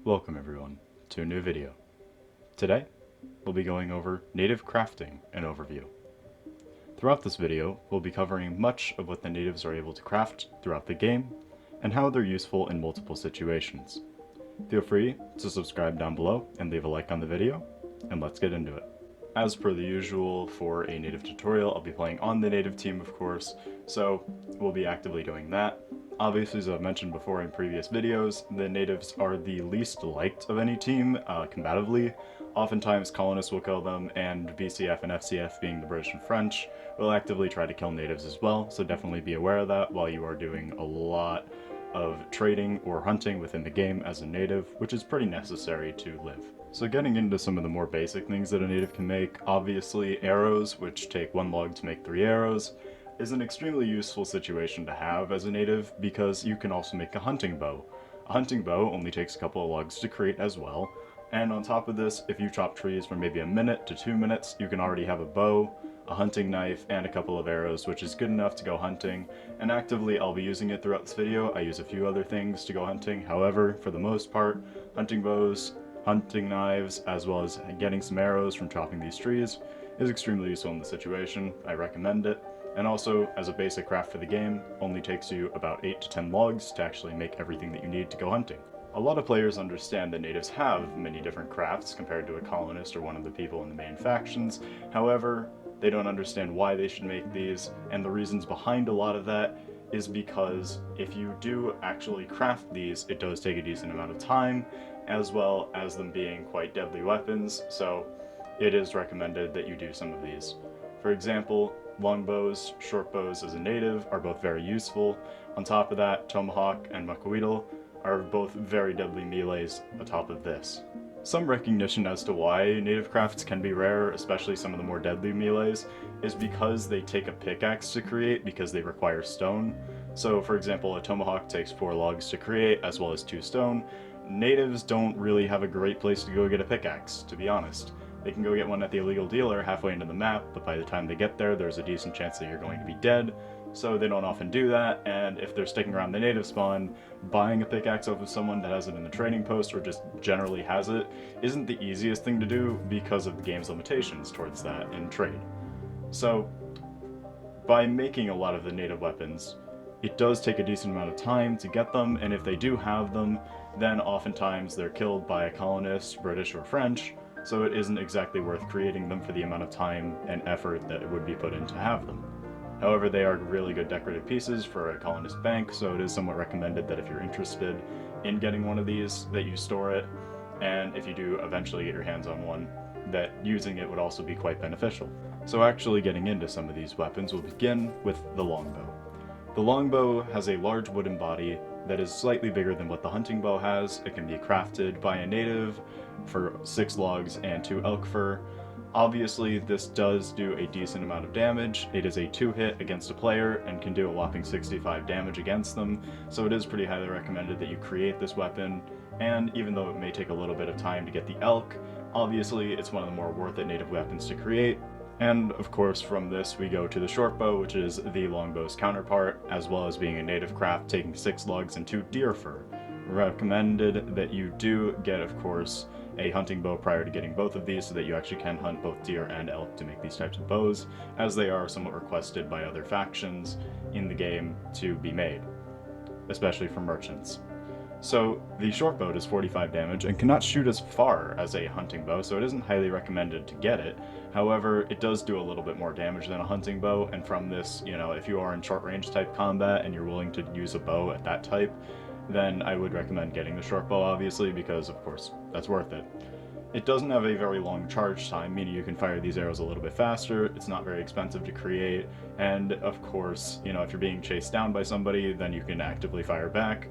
Welcome everyone to a new video. Today, we'll be going over native crafting and overview. Throughout this video, we'll be covering much of what the natives are able to craft throughout the game, and how they're useful in multiple situations. Feel free to subscribe down below and leave a like on the video, and let's get into it. As per the usual for a native tutorial, I'll be playing on the native team of course, so we'll be actively doing that. Obviously, as I've mentioned before in previous videos, the natives are the least liked of any team, combatively. Oftentimes colonists will kill them, and BCF and FCF, being the British and French, will actively try to kill natives as well, so definitely be aware of that while you are doing a lot of trading or hunting within the game as a native, which is pretty necessary to live. So getting into some of the more basic things that a native can make, obviously arrows, which take 1 log to make 3 arrows, is an extremely useful situation to have as a native because you can also make a hunting bow. A hunting bow only takes a couple of logs to create as well, and on top of this, if you chop trees for maybe a minute to 2 minutes, you can already have a bow, a hunting knife, and a couple of arrows, which is good enough to go hunting, and actively I'll be using it throughout this video. I use a few other things to go hunting, however, for the most part, hunting bows, hunting knives, as well as getting some arrows from chopping these trees is extremely useful in the situation. I recommend it. And also, as a basic craft for the game, only takes you about 8 to 10 logs to actually make everything that you need to go hunting. A lot of players understand that natives have many different crafts compared to a colonist or one of the people in the main factions. However, they don't understand why they should make these, and the reasons behind a lot of that is because if you do actually craft these, it does take a decent amount of time, as well as them being quite deadly weapons, so it is recommended that you do some of these. For example, longbows, short bows as a native are both very useful. On top of that, tomahawk and Mcqueen are both very deadly melees atop of this. Some recognition as to why native crafts can be rare, especially some of the more deadly melees, is because they take a pickaxe to create because they require stone. So for example, a tomahawk takes 4 logs to create as well as 2 stone. Natives don't really have a great place to go get a pickaxe, to be honest. They can go get one at the illegal dealer halfway into the map, but by the time they get there, there's a decent chance that you're going to be dead, so they don't often do that, and if they're sticking around the native spawn, buying a pickaxe off of someone that has it in the trading post or just generally has it isn't the easiest thing to do because of the game's limitations towards that in trade. So, by making a lot of the native weapons, it does take a decent amount of time to get them, and if they do have them, then oftentimes they're killed by a colonist, British or French, so it isn't exactly worth creating them for the amount of time and effort that it would be put in to have them. However, they are really good decorative pieces for a colonist bank, so it is somewhat recommended that if you're interested in getting one of these, that you store it, and if you do eventually get your hands on one, that using it would also be quite beneficial. So actually getting into some of these weapons, we'll begin with the longbow. The longbow has a large wooden body that is slightly bigger than what the hunting bow has. It can be crafted by a native for 6 logs and 2 elk fur. Obviously, this does do a decent amount of damage. It is a 2-hit against a player and can do a whopping 65 damage against them, so it is pretty highly recommended that you create this weapon, and even though it may take a little bit of time to get the elk, obviously it's one of the more worth it native weapons to create. And of course from this we go to the short bow, which is the longbow's counterpart, as well as being a native craft taking 6 logs and 2 deer fur. Recommended that you do get, of course, a hunting bow prior to getting both of these so that you actually can hunt both deer and elk to make these types of bows, as they are somewhat requested by other factions in the game to be made, especially for merchants. So the short bow does 45 damage and cannot shoot as far as a hunting bow, so it isn't highly recommended to get it. However, it does do a little bit more damage than a hunting bow, and from this, if you are in short range type combat and you're willing to use a bow at that type, then I would recommend getting the short bow, obviously, because of course that's worth it. It doesn't have a very long charge time, meaning you can fire these arrows a little bit faster, it's not very expensive to create, and of course, if you're being chased down by somebody, then you can actively fire back.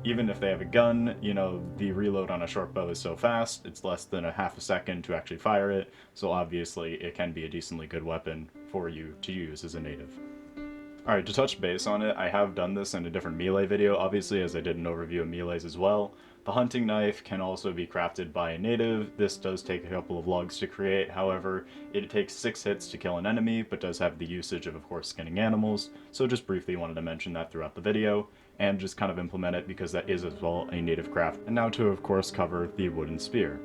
Even if they have a gun, the reload on a short bow is so fast, it's less than a half a second to actually fire it, so obviously it can be a decently good weapon for you to use as a native. Alright, to touch base on it, I have done this in a different melee video, obviously, as I did an overview of melees as well. The hunting knife can also be crafted by a native. This does take a couple of logs to create, however, it takes 6 hits to kill an enemy, but does have the usage of course, skinning animals, so just briefly wanted to mention that throughout the video. and just kind of implement it because that is as well a native craft. And now to of course cover the wooden spear.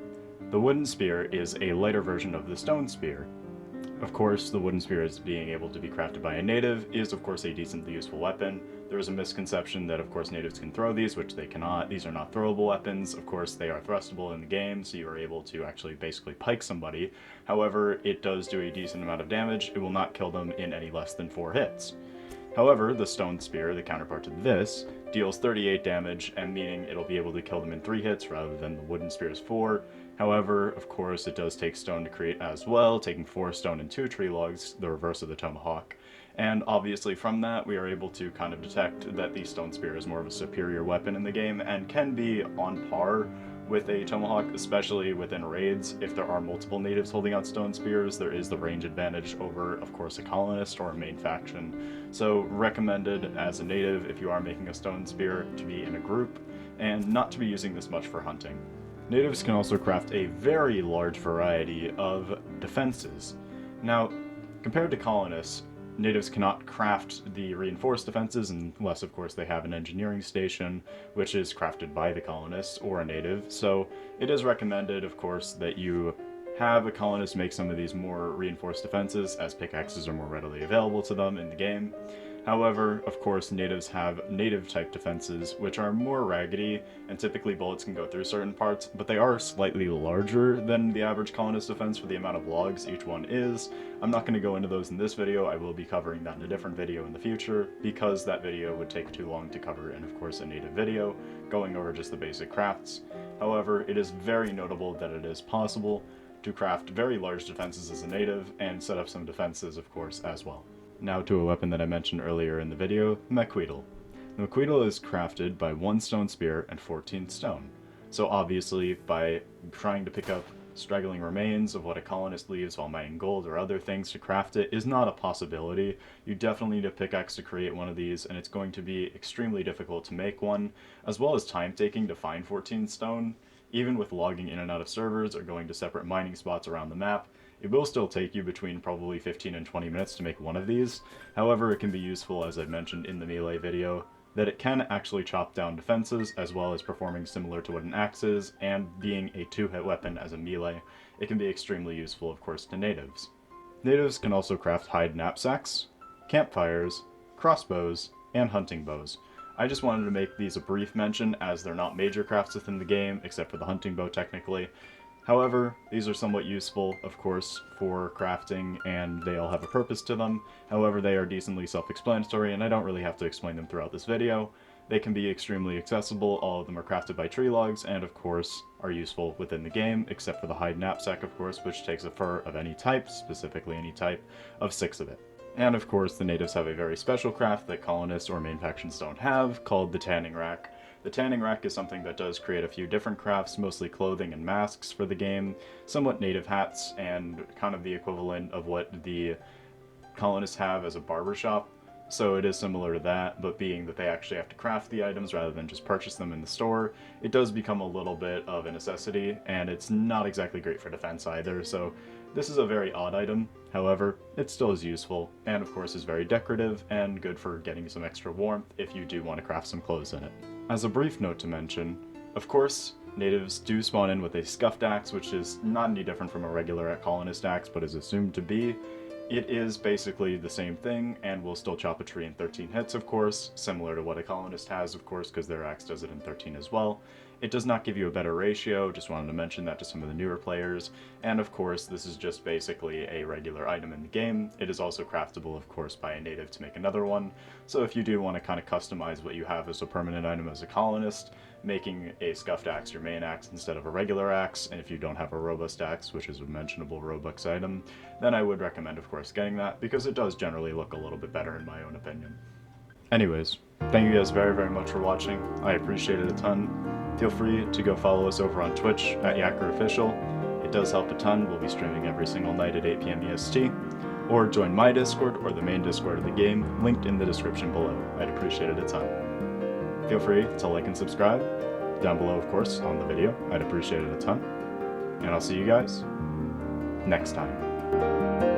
The wooden spear is a lighter version of the stone spear. Of course, the wooden spear as being able to be crafted by a native is of course a decently useful weapon. There is a misconception that of course natives can throw these, which they cannot. These are not throwable weapons. Of course, they are thrustable in the game, so you are able to actually basically pike somebody. However, it does do a decent amount of damage. It will not kill them in any less than 4 hits. However, the stone spear, the counterpart to this, deals 38 damage, and meaning it'll be able to kill them in 3 hits rather than the wooden spear's 4. However, of course, it does take stone to create as well, taking 4 stone and 2 tree logs, the reverse of the tomahawk. And obviously from that, we are able to kind of detect that the stone spear is more of a superior weapon in the game and can be on par with a tomahawk, especially within raids. If there are multiple natives holding out stone spears, there is the range advantage over, of course, a colonist or a main faction. So recommended as a native, if you are making a stone spear, to be in a group and not to be using this much for hunting. Natives can also craft a very large variety of defenses. Now, compared to colonists, natives cannot craft the reinforced defenses unless, of course, they have an engineering station, which is crafted by the colonists or a native. So it is recommended, of course, that you have a colonist make some of these more reinforced defenses, as pickaxes are more readily available to them in the game. However, of course, natives have native-type defenses, which are more raggedy, and typically bullets can go through certain parts, but they are slightly larger than the average colonist defense for the amount of logs each one is. I'm not going to go into those in this video. I will be covering that in a different video in the future, because that video would take too long to cover in, of course, a native video, going over just the basic crafts. However, it is very notable that it is possible to craft very large defenses as a native, and set up some defenses, of course, as well. Now to a weapon that I mentioned earlier in the video, Mcqueen. The Mcqueen is crafted by 1 stone spear and 14 stone. So obviously, by trying to pick up straggling remains of what a colonist leaves while mining gold or other things to craft it is not a possibility. You definitely need a pickaxe to create one of these, and it's going to be extremely difficult to make one, as well as time-taking to find 14 stone. Even with logging in and out of servers or going to separate mining spots around the map, it will still take you between probably 15 and 20 minutes to make one of these. However, it can be useful, as I mentioned in the melee video, that it can actually chop down defenses, as well as performing similar to what an axe is, and being a 2-hit weapon as a melee. It can be extremely useful, of course, to natives. Natives can also craft hide knapsacks, campfires, crossbows, and hunting bows. I just wanted to make these a brief mention, as they're not major crafts within the game, except for the hunting bow technically. However, these are somewhat useful, of course, for crafting, and they all have a purpose to them. However, they are decently self-explanatory, and I don't really have to explain them throughout this video. They can be extremely accessible, all of them are crafted by tree logs, and of course, are useful within the game, except for the hide knapsack, of course, which takes a fur of any type, specifically any type, of 6 of it. And of course, the natives have a very special craft that colonists or main factions don't have, called the tanning rack. The tanning rack is something that does create a few different crafts, mostly clothing and masks for the game, somewhat native hats, and kind of the equivalent of what the colonists have as a barbershop. So it is similar to that, but being that they actually have to craft the items rather than just purchase them in the store, it does become a little bit of a necessity, and it's not exactly great for defense either, so this is a very odd item. However, it still is useful, and of course is very decorative, and good for getting some extra warmth if you do want to craft some clothes in it. As a brief note to mention, of course, natives do spawn in with a Scuffed Axe, which is not any different from a regular colonist axe, but is assumed to be. It is basically the same thing, and will still chop a tree in 13 hits, of course, similar to what a colonist has, of course, because their axe does it in 13 as well. It does not give you a better ratio, just wanted to mention that to some of the newer players, and of course, this is just basically a regular item in the game. It is also craftable, of course, by a native to make another one, so if you do want to kind of customize what you have as a permanent item as a colonist, making a Scuffed Axe your main axe instead of a regular axe, and if you don't have a robust axe, which is a mentionable Robux item, then I would recommend, of course, getting that, because it does generally look a little bit better in my own opinion. Anyways, thank you guys very, very much for watching. I appreciate it a ton. Feel free to go follow us over on Twitch at YakkerOfficial. It does help a ton. We'll be streaming every single night at 8 PM EST. Or join my Discord or the main Discord of the game, linked in the description below. I'd appreciate it a ton. Feel free to like and subscribe down below, of course, on the video. I'd appreciate it a ton. And I'll see you guys next time.